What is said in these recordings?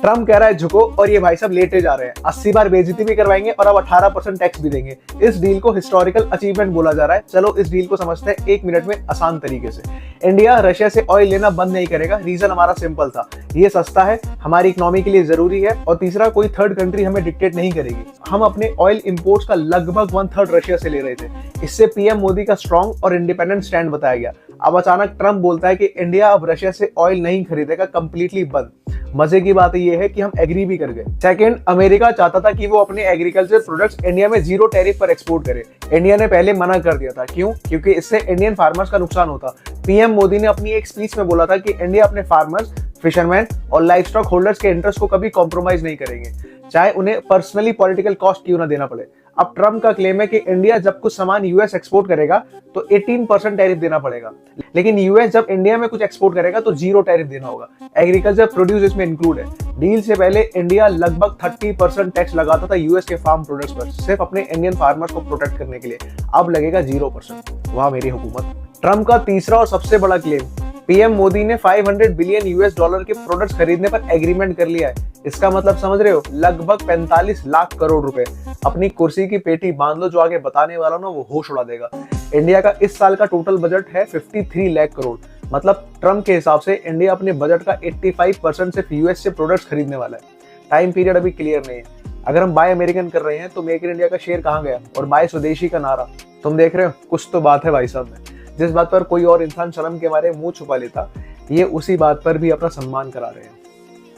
Trump कह रहा है झुको और ये भाई साहब लेटे जा रहे हैं, 80 बार बेइज्जती भी करवाएंगे और अब 18% टैक्स भी देंगे। इस डील को हिस्टोरिकल अचीवमेंट बोला जा रहा है। चलो इस डील को समझते हैं 1 मिनट में आसान तरीके से। इंडिया रशिया से ऑयल लेना बंद नहीं करेगा। रीजन हमारा सिंपल था, ये सस्ता है, हमारी इकोनॉमी के लिए जरूरी है, और तीसरा कोई थर्ड कंट्री हमें डिक्टेट नहीं करेगी। हम अपने ऑयल इंपोर्ट्स का लगभग 1/3 रशिया से ले रहे थे। इससे पीएम मोदी का स्ट्रॉन्ग और इंडिपेंडेंट स्टैंड बताया गया। अब अचानक ट्रम्प बोलता है कि इंडिया अब रशिया से ऑयल नहीं खरीदेगा, कंप्लीटली बंद। मजे की बात यह है कि हम एग्री भी कर गए। सेकंड, अमेरिका चाहता था कि वो अपने एग्रीकल्चर प्रोडक्ट्स इंडिया में 0 टैरिफ पर एक्सपोर्ट करे। इंडिया ने पहले मना कर दिया था। क्यों? क्योंकि इससे इंडियन फार्मर्स का नुकसान होता। पीएम मोदी ने अपनी एक स्पीच में बोला था कि इंडिया अपने फार्मर्स, फिशरमैन और लाइव स्टॉक होल्डर्स के इंटरेस्ट को कभी कॉम्प्रोमाइज नहीं करेंगे, चाहे उन्हें पर्सनली पॉलिटिकल कॉस्ट क्यों ना देना पड़े। अब ट्रम्प का क्लेम है कि इंडिया जब कुछ सामान यूएस एक्सपोर्ट करेगा तो 18% टैरिफ देना पड़ेगा, लेकिन यूएस जब इंडिया में कुछ एक्सपोर्ट करेगा तो 0 टैरिफ देना होगा। एग्रीकल्चर प्रोड्यूस इसमें इंक्लूड है। डील से पहले इंडिया लगभग 30% टैक्स लगाता था यूएस के फार्म प्रोडक्ट्स पर, सिर्फ अपने इंडियन फार्मर्स को प्रोटेक्ट करने के लिए। अब लगेगा 0%। वाह मेरी हुकूमत। ट्रम्प का तीसरा और सबसे बड़ा क्लेम, पीएम मोदी ने 500 बिलियन यूएस डॉलर के प्रोडक्ट्स खरीदने पर एग्रीमेंट कर लिया है। इसका मतलब समझ रहे हो? लगभग 45 लाख करोड़ रुपए। अपनी कुर्सी की पेटी बांध लो, जो आगे बताने वाला ना वो होश उड़ा देगा। इंडिया का इस साल का टोटल बजट है 53 लाख करोड़। मतलब ट्रम्प के हिसाब से इंडिया अपने बजट का 85% सिर्फ यूएस से प्रोडक्ट्स खरीदने वाला है। टाइम पीरियड अभी क्लियर नहीं है। अगर हम बाय अमेरिकन कर रहे हैं तो मेक इन इंडिया का शेयर कहाँ गया, और बाय स्वदेशी का नारा तुम देख रहे हो? कुछ तो बात है भाई साहब में। जिस बात पर कोई और इंसान शर्म के मारे मुंह छुपा लेता, ये उसी बात पर भी अपना सम्मान करा रहे हैं।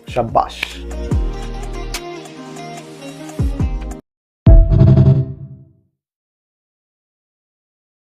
शाबाश।